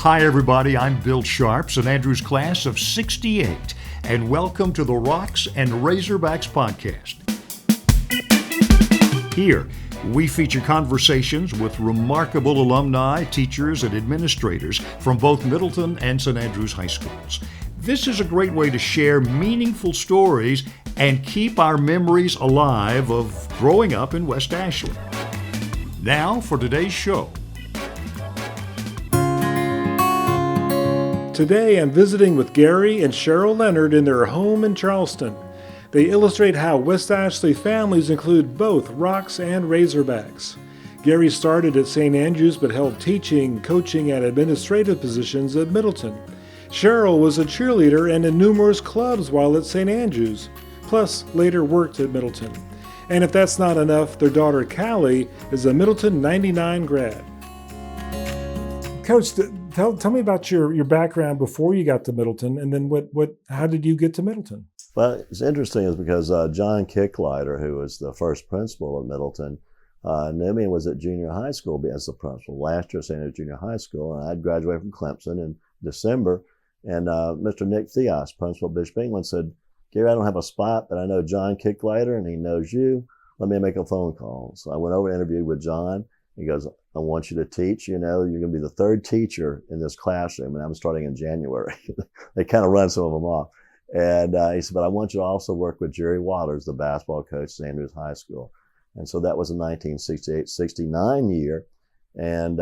Hi everybody, I'm Bill Sharp, St. Andrews class of 68, and welcome to the Rocks and Razorbacks podcast. Here, we feature conversations with remarkable alumni, teachers, and administrators from both Middleton and St. Andrews High Schools. This is a great way to share meaningful stories and keep our memories alive of growing up in West Ashland. Now for today's show. Today I'm visiting with Gary and Cheryl Leonard in their home in Charleston. They illustrate how West Ashley families include both Rocks and Razorbacks. Gary started at St. Andrews but held teaching, coaching, and administrative positions at Middleton. Cheryl was a cheerleader and in numerous clubs while at St. Andrews, plus later worked at Middleton. And if that's not enough, their daughter Callie is a Middleton 99 grad. Coach, tell me about your background before you got to Middleton, and then how did you get to Middleton? Well, it's interesting is because John Kicklighter, who was the first principal of Middleton, knew me and was at junior high school as the principal. Last year at St. Andrews Junior High School, and I'd graduated from Clemson in December, and Mr. Nick Theos, principal of Bishop England, said, Gary, I don't have a spot, but I know John Kicklighter, and he knows you. Let me make a phone call. So I went over and interviewed with John. He goes, I want you to teach, you're going to be the third teacher in this classroom, and I'm starting in January. They kind of run some of them off. And he said, but I want you to also work with Jerry Waters, the basketball coach at St. Andrews High School. And so that was a 1968-69 year, and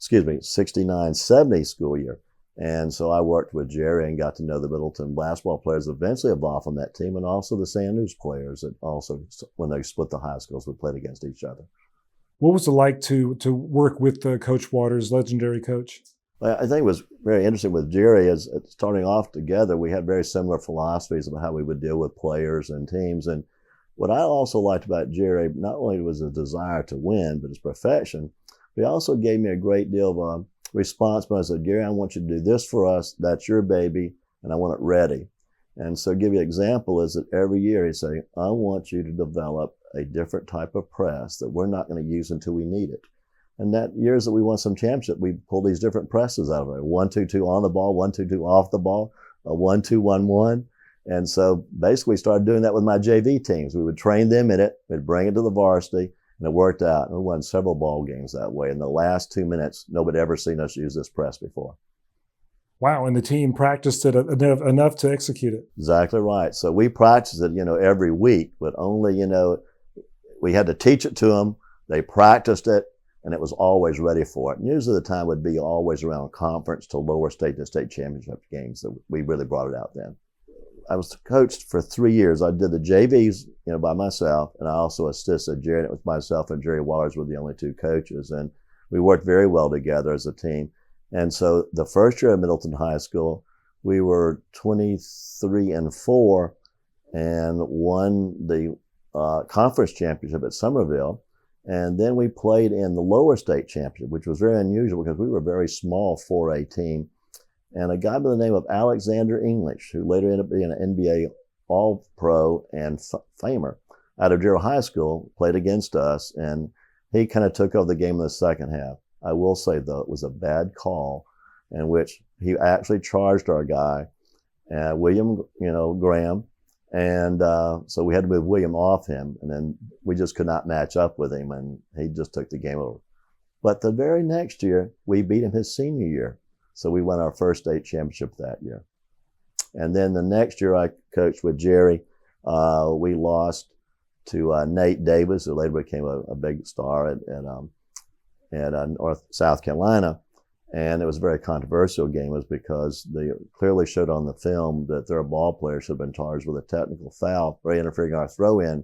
69-70 school year. And so I worked with Jerry and got to know the Middleton basketball players eventually evolved from that team, and also the St. Andrews players that also, when they split the high schools, we played against each other. What was it like to work with Coach Waters, legendary coach? I think it was very interesting with Jerry. As starting off together, we had very similar philosophies about how we would deal with players and teams. And what I also liked about Jerry, not only was his desire to win, but his perfection, he also gave me a great deal of responsibility. I said, Gary, I want you to do this for us. That's your baby, and I want it ready. And so, give you an example is that every year he'd say, I want you to develop a different type of press that we're not going to use until we need it. And that years that we won some championship, we pulled these different presses out of it. 1-2-2 on the ball, 1-2-2 off the ball, a 1-2-1-1. And so basically we started doing that with my JV teams. We would train them in it, we'd bring it to the varsity, and it worked out. And we won several ball games that way. In the last 2 minutes, nobody had ever seen us use this press before. Wow, and the team practiced it enough to execute it. Exactly right. So we practiced it, every week, but only, we had to teach it to them. They practiced it, and it was always ready for it. And usually the time would be always around conference to lower state to state championship games that we really brought it out then. I was coached for 3 years. I did the JVs, by myself, and I also assisted Jerry. And it was myself and Jerry Waters were the only two coaches, and we worked very well together as a team. And so the first year at Middleton High School, we were 23-4 and won the conference championship at Somerville. And then we played in the lower state championship, which was very unusual because we were a very small 4A team. And a guy by the name of Alexander English, who later ended up being an NBA All-Pro and Famer out of Gerald High School, played against us. And he kind of took over the game in the second half. I will say, though, it was a bad call in which he actually charged our guy, William, Graham. And so we had to move William off him, and then we just could not match up with him, and he just took the game over. But the very next year, we beat him his senior year. So we won our first state championship that year. And then the next year I coached with Jerry. We lost to Nate Davis, who later became a big star at South Carolina. And it was a very controversial game, was because they clearly showed on the film that their ball players should have been charged with a technical foul for interfering in our throw-in.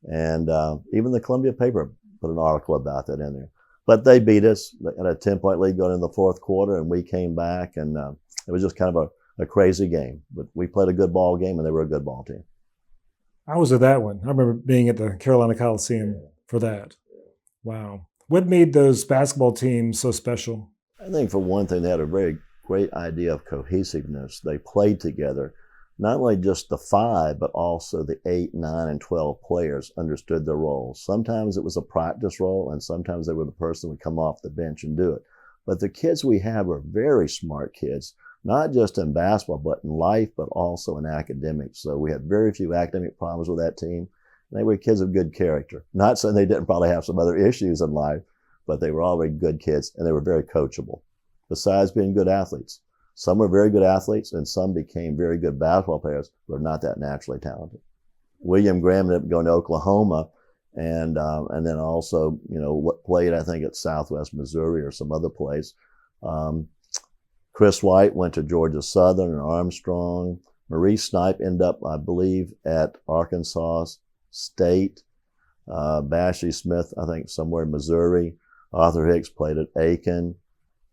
And even the Columbia paper put an article about that in there. But they beat us. They had a 10-point lead going in the fourth quarter, and we came back, and it was just kind of a crazy game. But we played a good ball game, and they were a good ball team. I was at that one. I remember being at the Carolina Coliseum for that. Wow. What made those basketball teams so special? I think for one thing, they had a very great idea of cohesiveness. They played together. Not only just the 5, but also the 8, 9, and 12 players understood their roles. Sometimes it was a practice role, and sometimes they were the person who would come off the bench and do it. But the kids we have are very smart kids, not just in basketball, but in life, but also in academics. So we had very few academic problems with that team. They were kids of good character. Not saying they didn't probably have some other issues in life, but they were all very good kids, and they were very coachable, besides being good athletes. Some were very good athletes, and some became very good basketball players, but were not that naturally talented. William Graham ended up going to Oklahoma, and then also, played, I think, at Southwest Missouri or some other place. Chris White went to Georgia Southern and Armstrong. Maurice Snipe ended up, I believe, at Arkansas State. Bashy Smith, I think, somewhere in Missouri. Arthur Hicks played at Aiken.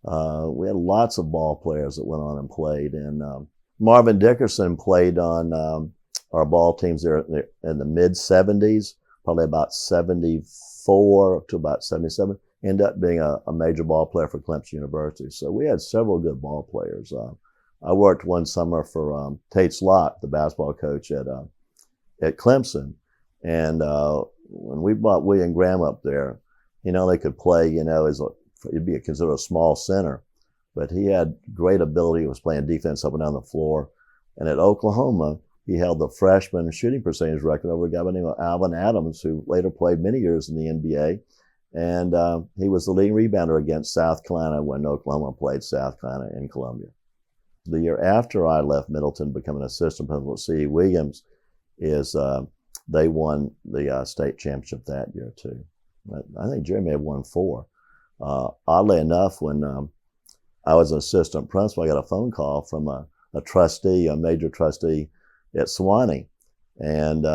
We had lots of ball players that went on and played. And Marvin Dickerson played on our ball teams there in the mid-'70s, probably about 74 to about 77. Ended up being a major ball player for Clemson University. So we had several good ball players. I worked one summer for Tate Slott, the basketball coach at Clemson. And when we brought William Graham up there, they could play, he'd be considered a small center, but he had great ability. He was playing defense up and down the floor. And at Oklahoma, he held the freshman shooting percentage record over a guy by the name of Alvin Adams, who later played many years in the NBA. And he was the leading rebounder against South Carolina when Oklahoma played South Carolina in Columbia. The year after I left Middleton, becoming an assistant principal at C.E. Williams, they won the state championship that year too. I think Jerry may have won 4. Oddly enough, when I was an assistant principal, I got a phone call from a trustee, a major trustee at Sewanee. And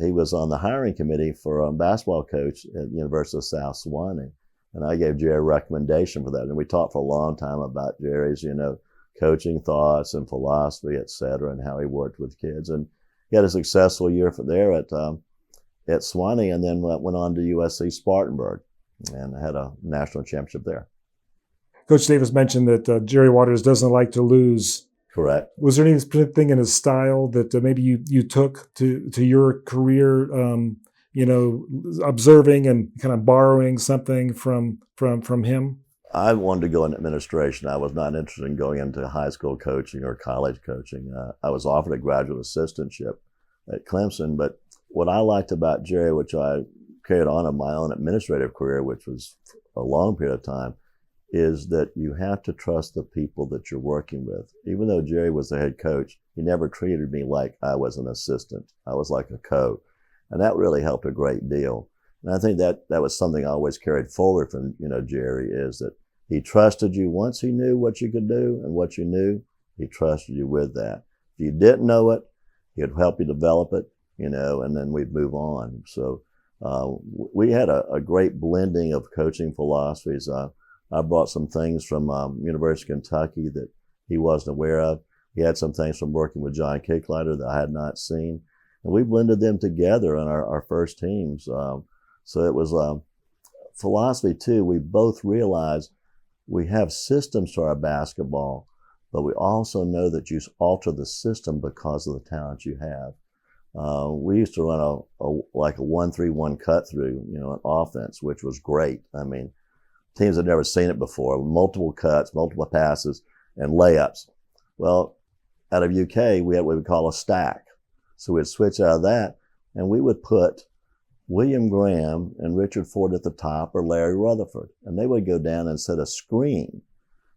he was on the hiring committee for a basketball coach at the University of South Sewanee. And I gave Jerry a recommendation for that. And we talked for a long time about Jerry's, coaching thoughts and philosophy, et cetera, and how he worked with kids. And he had a successful year there at Sewanee, and then went on to USC Spartanburg and had a national championship there. Coach Davis mentioned that Jerry Waters doesn't like to lose. Correct. Was there anything in his style that maybe you took to your career, observing and kind of borrowing something from him? I wanted to go in administration. I was not interested in going into high school coaching or college coaching. I was offered a graduate assistantship at Clemson, but what I liked about Jerry, which I carried on in my own administrative career, which was a long period of time, is that you have to trust the people that you're working with. Even though Jerry was the head coach, he never treated me like I was an assistant. I was like a co. And that really helped a great deal. And I think that was something I always carried forward from, Jerry, is that he trusted you. Once he knew what you could do and what you knew, he trusted you with that. If you didn't know it, he'd help you develop it, and then we'd move on. So we had a great blending of coaching philosophies. I brought some things from University of Kentucky that he wasn't aware of. He had some things from working with John Kicklighter that I had not seen. And we blended them together on our first teams. So it was philosophy, too. We both realized we have systems to our basketball, but we also know that you alter the system because of the talent you have. We used to run a 1-3-1 cut through, an offense, which was great. I mean, teams had never seen it before. Multiple cuts, multiple passes, and layups. Well, out of UK, we had what we call a stack. So we'd switch out of that, and we would put William Graham and Richard Ford at the top, or Larry Rutherford, and they would go down and set a screen,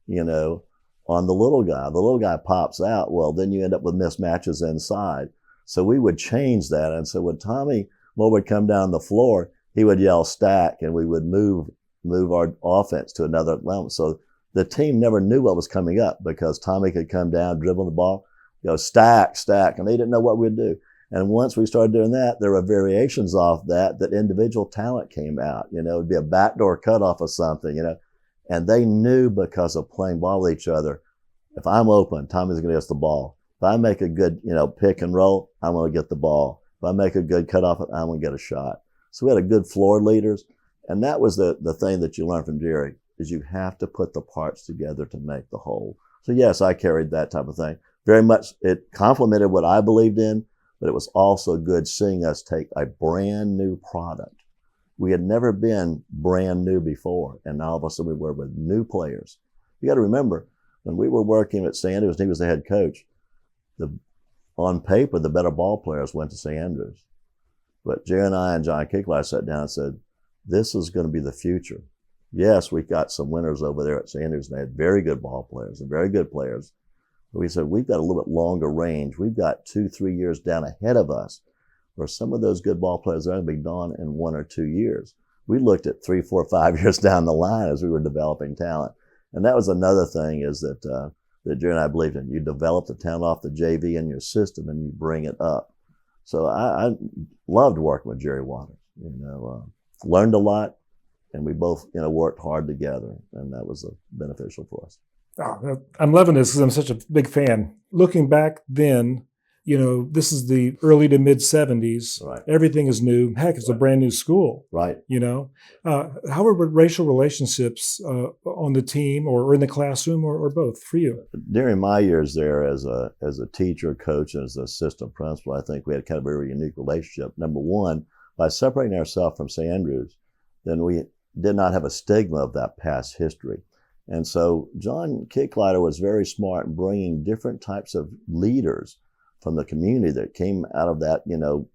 on the little guy. The little guy pops out. Well, then you end up with mismatches inside. So we would change that. And so when Tommy Moore would come down the floor, he would yell stack, and we would move our offense to another level. So the team never knew what was coming up because Tommy could come down, dribble the ball, stack, and they didn't know what we'd do. And once we started doing that, there were variations off that individual talent came out. It would be a backdoor cutoff of something, and they knew because of playing ball with each other, if I'm open, Tommy's going to get us the ball. If I make a good, pick and roll, I'm going to get the ball. If I make a good cutoff, I'm going to get a shot. So we had a good floor leaders. And that was the thing that you learn from Jerry, is you have to put the parts together to make the whole. So yes, I carried that type of thing. Very much, it complemented what I believed in, but it was also good seeing us take a brand new product We had never been brand new before, and now all of a sudden we were with new players. You got to remember, when we were working at St. Andrews and he was the head coach, on paper, the better ball players went to St. Andrews. But Jerry and I and John Kicklight sat down and said, this is going to be the future. Yes, we got some winners over there at St. Andrews, and they had very good ball players and very good players. But we said, we've got a little bit longer range. We've got 2-3 years down ahead of us, where some of those good ball players are going to be gone in 1 or 2 years. We looked at 3, 4, 5 years down the line as we were developing talent. And that was another thing is that Jerry and I believed in. You develop the talent off the JV in your system and you bring it up. So I loved working with Jerry Waters. Learned a lot, and we both worked hard together, and that was beneficial for us. Oh, I'm loving this because I'm such a big fan. Looking back then, this is the early to mid 70s. Right. Everything is new. Heck, it's a brand new school. Right. How were racial relationships on the team or in the classroom or both for you? During my years there as a teacher, coach, and as an assistant principal, I think we had kind of a very unique relationship. Number one, by separating ourselves from St. Andrews, then we did not have a stigma of that past history. And so John Kicklighter was very smart in bringing different types of leaders from the community that came out of that,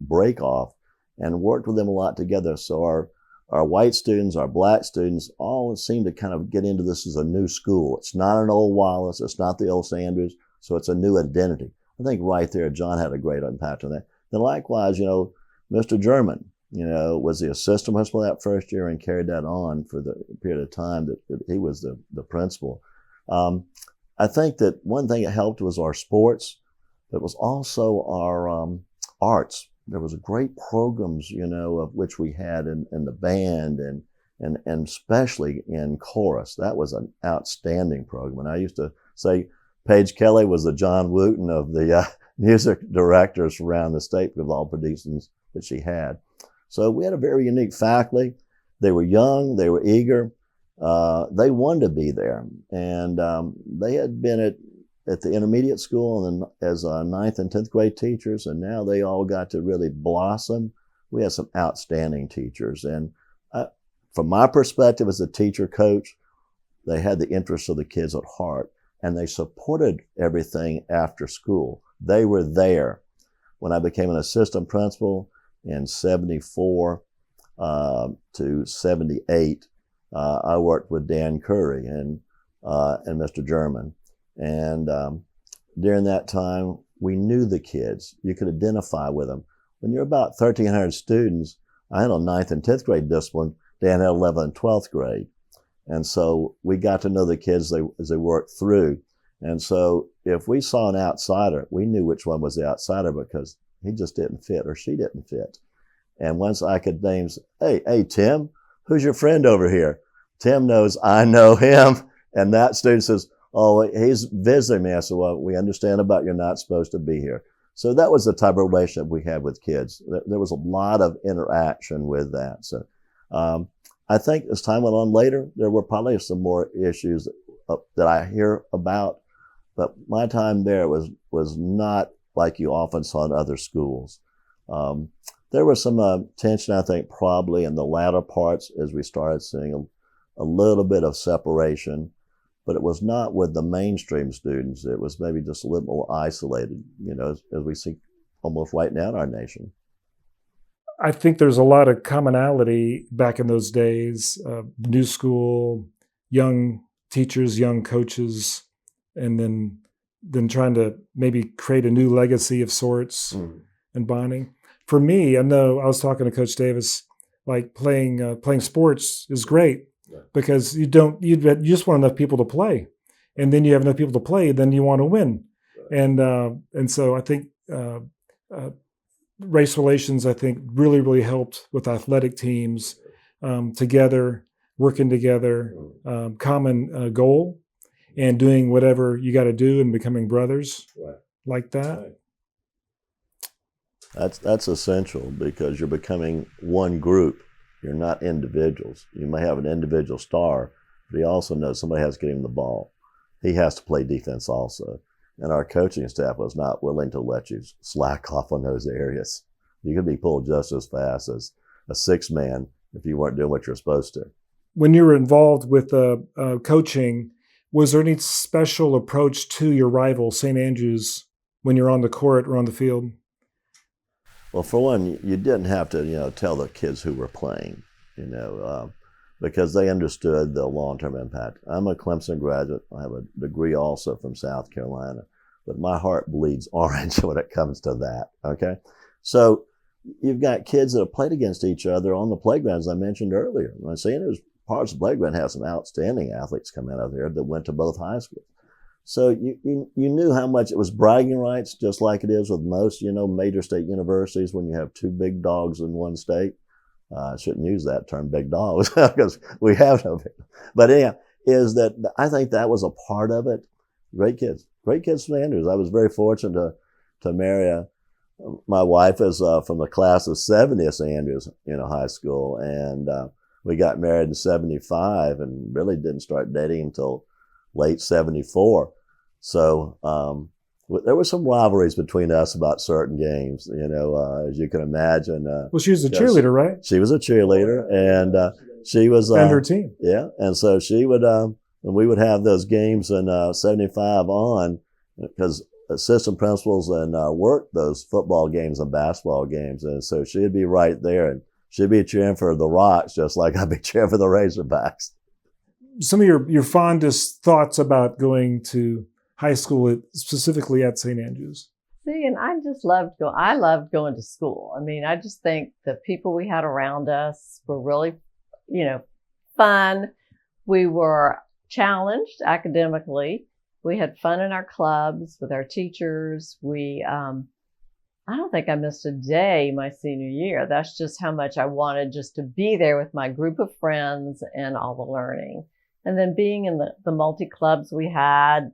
break off, and worked with them a lot together. So our white students, our black students, all seemed to kind of get into this as a new school. It's not an old Wallace, it's not the old St. Andrews, so it's a new identity. I think right there, John had a great impact on that. Then likewise, Mr. German, was the assistant principal that first year and carried that on for the period of time that he was the principal. I think that one thing that helped was our sports. It was also our arts. There was great programs, of which we had in the band and especially in chorus. That was an outstanding program. And I used to say Paige Kelly was the John Wooten of the music directors around the state because of all productions that she had. So we had a very unique faculty. They were young, they were eager, they wanted to be there. And they had been at the intermediate school and then as 9th and 10th grade teachers, and now they all got to really blossom. We had some outstanding teachers. And from my perspective as a teacher coach, they had the interests of the kids at heart, and they supported everything after school. They were there. When I became an assistant principal in 74 to 78, I worked with Dan Curry and Mr. German. And during that time, we knew the kids. You could identify with them. When you're about 1,300 students, I had a 9th and 10th grade discipline. Dan had 11th and 12th grade. And so we got to know the kids as they worked through. And so if we saw an outsider, we knew which one was the outsider because he just didn't fit or she didn't fit. And once I could name, hey, Tim, who's your friend over here? Tim knows I know him. And that student says, oh, he's visiting me. I said, well, we understand about you're not supposed to be here. So that was the type of relationship we had with kids. There was a lot of interaction with that. So I think as time went on later, there were probably some more issues that I hear about. But my time there was not like you often saw in other schools. There was some tension, I think, probably in the latter parts as we started seeing a little bit of separation. But it was not with the mainstream students. It was maybe just a little more isolated, as we see almost right now in our nation. I think there's a lot of commonality back in those days, new school, young teachers, young coaches, and then trying to maybe create a new legacy of sorts and bonding. For me, I know I was talking to Coach Davis, like playing sports is great. Because you just want enough people to play, and then you have enough people to play, then you want to win, and so I think race relations I think really helped with athletic teams together, working together, common goal, and doing whatever you got to do and becoming brothers like that. That's essential because you're becoming one group. You're not individuals. You may have an individual star, but he also knows somebody has to get him the ball. He has to play defense also. And our coaching staff was not willing to let you slack off on those areas. You could be pulled just as fast as a 6-man if you weren't doing what you're supposed to. When you were involved with coaching, was there any special approach to your rival, St. Andrews, when you're on the court or on the field? Well, for one, you didn't have to, tell the kids who were playing, because they understood the long-term impact. I'm a Clemson graduate. I have a degree also from South Carolina, but my heart bleeds orange when it comes to that, okay? So you've got kids that have played against each other on the playgrounds I mentioned earlier. When I say there's parts of the playground have some outstanding athletes come out of there that went to both high schools. So you knew how much it was bragging rights, just like it is with most, major state universities when you have two big dogs in one state. I shouldn't use that term, big dogs, because we have no big. But anyhow, is that I think that was a part of it. Great kids from Andrews. I was very fortunate to marry my wife is from the class of 70 at St. Andrews, high school, and we got married in 75 and really didn't start dating until late 74. So there were some rivalries between us about certain games, as you can imagine. Well, she was a cheerleader, right? She was a cheerleader, and she was and her team. Yeah, and so she would when we would have those games in 75 on, because assistant principals and worked those football games and basketball games, and so she'd be right there, and she'd be cheering for the Rocks just like I'd be cheering for the Razorbacks. Some of your fondest thoughts about going to high school, specifically at St. Andrews? See, and I loved going to school. I mean, I just think the people we had around us were really, fun. We were challenged academically. We had fun in our clubs with our teachers. I don't think I missed a day my senior year. That's just how much I wanted just to be there with my group of friends and all the learning. And then being in the multi-clubs we had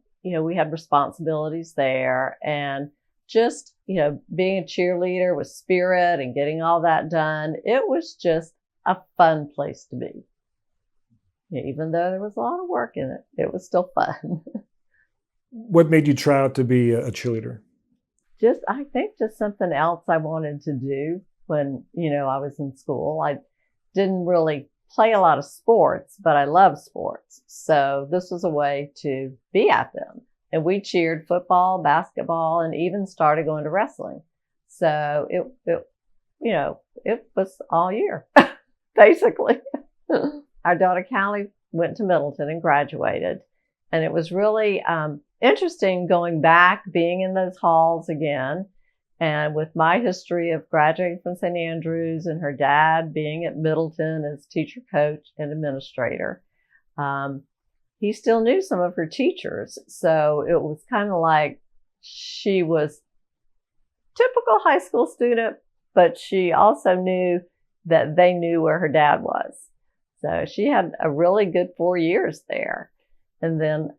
responsibilities there, and just, being a cheerleader with spirit and getting all that done. It was just a fun place to be. Even though there was a lot of work in it, it was still fun. What made you try out to be a cheerleader? I think just something else I wanted to do when, I was in school. I didn't really play a lot of sports, but I love sports. So this was a way to be at them. And we cheered football, basketball, and even started going to wrestling. So it was all year, basically. Our daughter Callie went to Middleton and graduated. And it was really interesting going back, being in those halls again. And with my history of graduating from St. Andrews and her dad being at Middleton as teacher, coach, and administrator, he still knew some of her teachers. So it was kind of like she was typical high school student, but she also knew that they knew where her dad was. So she had a really good 4 years there. And then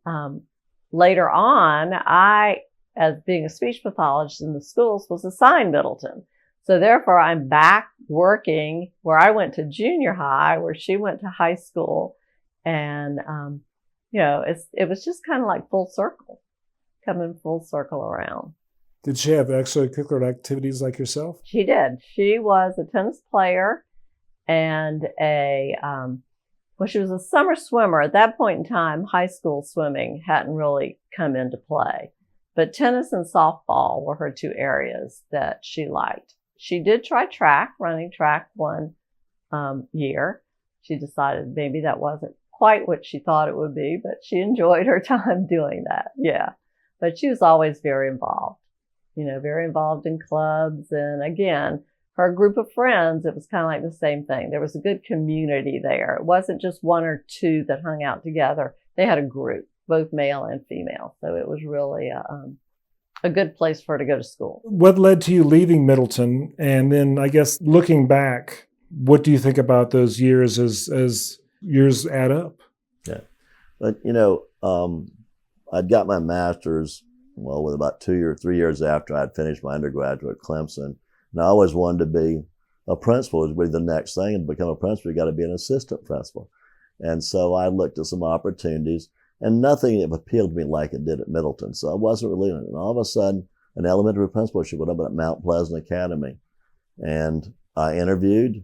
later on, I, as being a speech pathologist in the schools, was assigned Middleton. So therefore, I'm back working where I went to junior high, where she went to high school. And, it was just kind of like full circle, coming full circle around. Did she have extracurricular activities like yourself? She did. She was a tennis player and she was a summer swimmer. At that point in time, high school swimming hadn't really come into play. But tennis and softball were her two areas that she liked. She did try running track one year. She decided maybe that wasn't quite what she thought it would be, but she enjoyed her time doing that. Yeah. But she was always very involved, very involved in clubs. And again, her group of friends, it was kind of like the same thing. There was a good community there. It wasn't just one or two that hung out together. They had a group, both male and female. So it was really a good place for her to go to school. What led to you leaving Middleton? And then I guess looking back, what do you think about those years as years add up? Yeah. But, I'd got my master's, with about 2 or 3 years after I'd finished my undergraduate at Clemson. And I always wanted to be a principal. It would be the next thing. And to become a principal, you got to be an assistant principal. And so I looked at some opportunities, and nothing appealed to me like it did at Middleton. So I wasn't really in it. And all of a sudden, an elementary principalship went up at Mount Pleasant Academy. And I interviewed,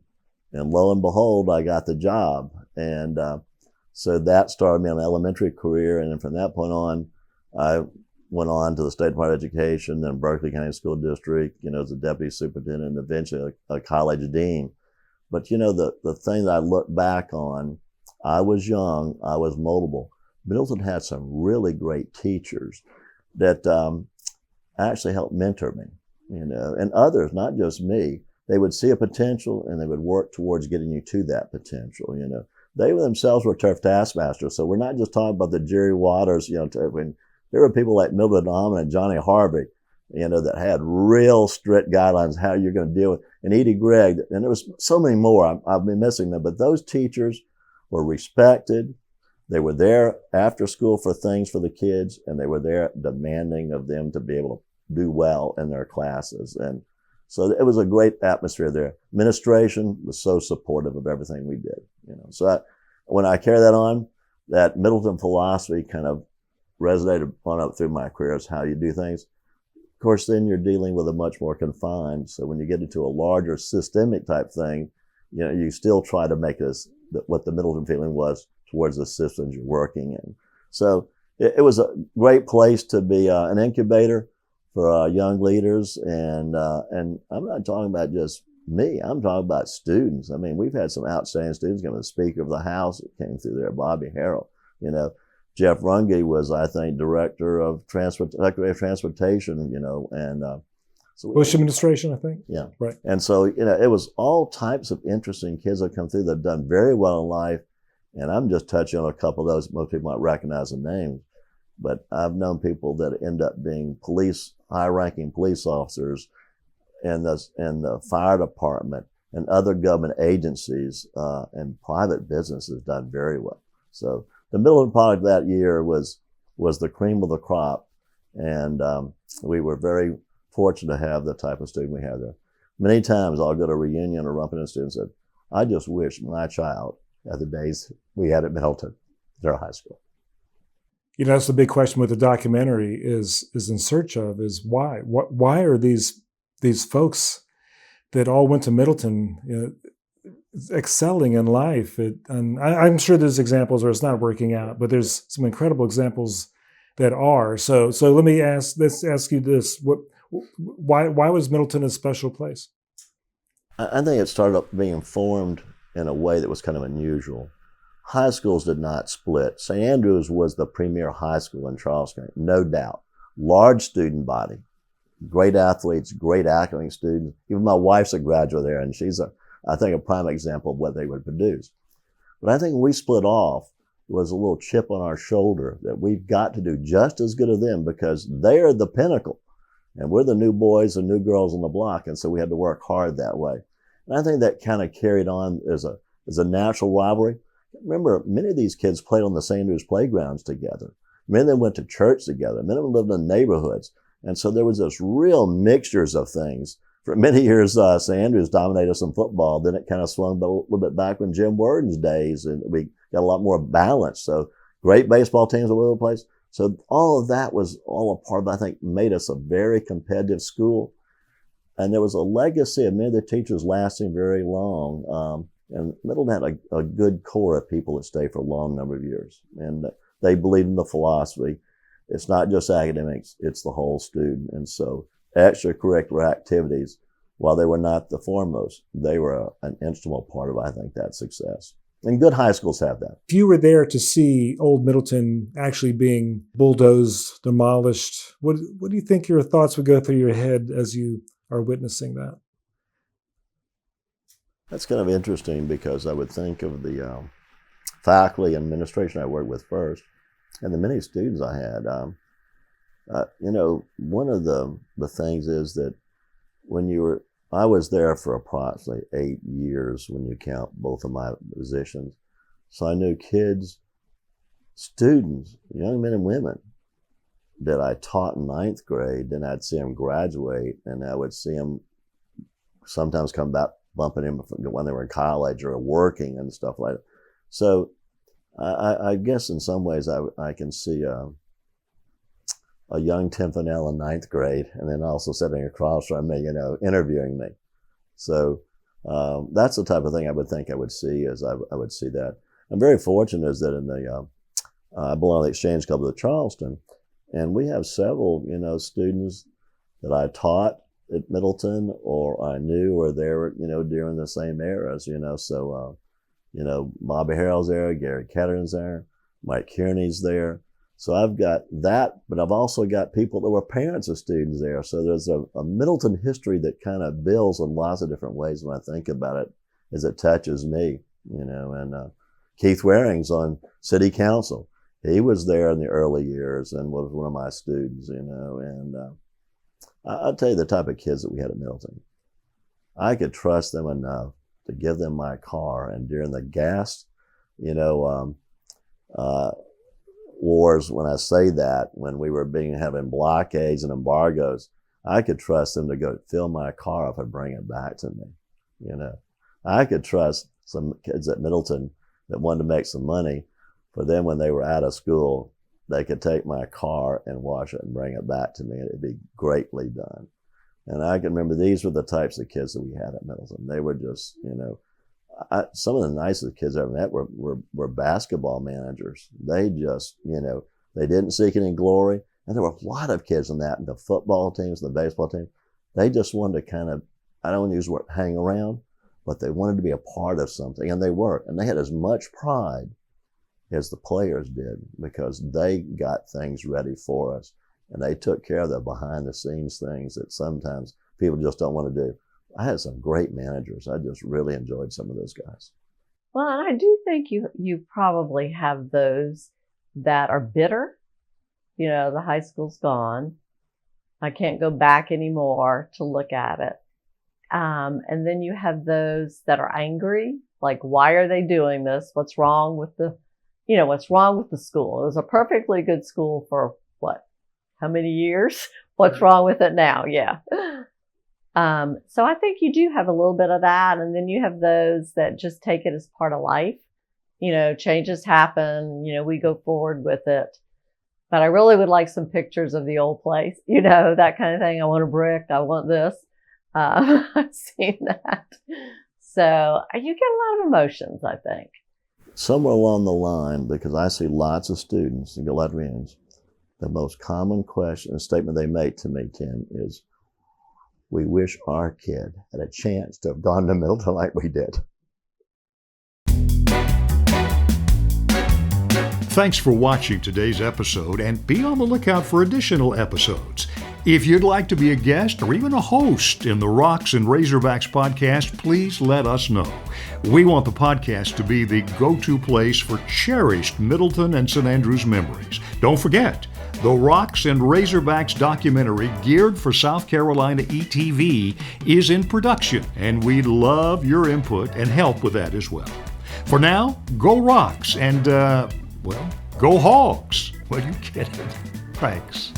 And lo and behold, I got the job. And so that started me on an elementary career. And then from that point on, I went on to the State Department of Education, then Berkeley County School District, as a deputy superintendent, and eventually a college dean. But, the thing that I look back on, I was young, I was moldable. Middleton had some really great teachers that actually helped mentor me, and others, not just me. They would see a potential and they would work towards getting you to that potential, They themselves were tough taskmasters. So we're not just talking about the Jerry Waters, when there were people like Middleton and Johnny Harvey, that had real strict guidelines how you're going to deal with, and Edie Gregg, and there was so many more. I've been missing them, but those teachers were respected. They were there after school for things for the kids, and they were there demanding of them to be able to do well in their classes. And so it was a great atmosphere there. Administration was so supportive of everything we did. So when I carry that on, that Middleton philosophy kind of resonated on up through my career as how you do things. Of course, then you're dealing with a much more confined. So when you get into a larger systemic type thing, you still try to make this what the Middleton feeling was towards the systems you're working in. So it was a great place to be an incubator for young leaders. And I'm not talking about just me. I'm talking about students. I mean, we've had some outstanding students. The Speaker of the House that came through there, Bobby Harrell. Jeff Runge was, I think, Director of Secretary of Transportation, and so Bush administration, I think. Yeah. Right. And so, it was all types of interesting kids that come through that have done very well in life. And I'm just touching on a couple of those. Most people might recognize the names, but I've known people that end up being high-ranking police officers in the fire department and other government agencies and private businesses done very well. So the Middleton product that year was the cream of the crop, and we were very fortunate to have the type of student we had there. Many times I'll go to a reunion or rump into students and say, I just wish my child had the days we had at Middleton, their high school. That's the big question with the documentary is in search of is why? Why are these folks that all went to Middleton excelling in life? And I'm sure there's examples where it's not working out, but there's some incredible examples that are. So let's ask you this: why was Middleton a special place? I think it started up being formed in a way that was kind of unusual. High schools did not split. St. Andrews was the premier high school in Charleston, no doubt. Large student body, great athletes, great academic students. Even my wife's a graduate there, and she's I think a prime example of what they would produce. But I think when we split off, it was a little chip on our shoulder that we've got to do just as good as them because they're the pinnacle. And we're the new boys and new girls on the block, and so we had to work hard that way. And I think that kind of carried on as a natural rivalry. Remember, many of these kids played on the St. Andrews playgrounds together. Many of them went to church together. Many of them lived in neighborhoods. And so there was this real mixtures of things. For many years, St. Andrews dominated us in football. Then it kind of swung a little bit back when Jim Worden's days, and we got a lot more balance. So great baseball teams all over the place. So all of that was all a part of, I think, made us a very competitive school. And there was a legacy of many of the teachers lasting very long. And Middleton had a good core of people that stayed for a long number of years. And they believed in the philosophy. It's not just academics, it's the whole student. And so extracurricular activities, while they were not the foremost, they were an instrumental part of, I think, that success. And good high schools have that. If you were there to see old Middleton actually being bulldozed, demolished, what do you think your thoughts would go through your head as you are witnessing that? That's kind of interesting because I would think of the faculty and administration I worked with first and the many students I had. One of the things is that I was there for approximately 8 years when you count both of my positions. So I knew kids, students, young men and women that I taught in 9th grade. Then I'd see them graduate, and I would see them sometimes come back bumping in when they were in college or working and stuff like that. So I guess in some ways I can see a young Tim Fennell in 9th grade, and then also sitting across from me, interviewing me. So That's the type of thing I would think I would see. I would see that. I'm very fortunate is that in the I belong to the Exchange Club of Charleston, and we have several students that I taught at Middleton or I knew were there during the same eras. So Bobby Harrell's there, Gary Ketter's there, Mike Kearney's there. So I've got that, but I've also got people that were parents of students there. So there's a Middleton history that kind of builds in lots of different ways when I think about it, as it touches me, and Keith Waring's on city council. He was there in the early years and was one of my students, and I'll tell you the type of kids that we had at Middleton. I could trust them enough to give them my car, and during the gas, wars, when I say that, when we were having blockades and embargoes, I could trust them to go fill my car up and bring it back to me. I could trust some kids at Middleton that wanted to make some money. For them, when they were out of school, they could take my car and wash it and bring it back to me, and it'd be greatly done. And I can remember these were the types of kids that we had at Middleton. They were just, some of the nicest kids I ever met were basketball managers. They just, they didn't seek any glory. And there were a lot of kids in the football teams, and the baseball team. They just wanted to kind of, I don't want to use the word hang around, but they wanted to be a part of something, and they were. And they had as much pride as the players did, because they got things ready for us, and they took care of the behind the scenes things that sometimes people just don't want to do. I had some great managers. I just really enjoyed some of those guys. Well, and I do think you probably have those that are bitter. The high school's gone. I can't go back anymore to look at it. And then you have those that are angry, like, why are they doing this? What's wrong with what's wrong with the school? It was a perfectly good school for what? How many years? What's wrong with it now? Yeah. So I think you do have a little bit of that. And then you have those that just take it as part of life. Changes happen, we go forward with it. But I really would like some pictures of the old place, that kind of thing. I want a brick. I want this. I've seen that. So you get a lot of emotions, I think. Somewhere along the line, because I see lots of students and get a lot of meetings, the most common question and statement they make to me, Tim, is, we wish our kid had a chance to have gone to Middleton like we did. Thanks for watching today's episode, and be on the lookout for additional episodes. If you'd like to be a guest or even a host in the Rocks and Razorbacks podcast, please let us know. We want the podcast to be the go-to place for cherished Middleton and St. Andrews memories. Don't forget, the Rocks and Razorbacks documentary geared for South Carolina ETV is in production, and we'd love your input and help with that as well. For now, go Rocks and, go Hogs. Well, you get it. Thanks.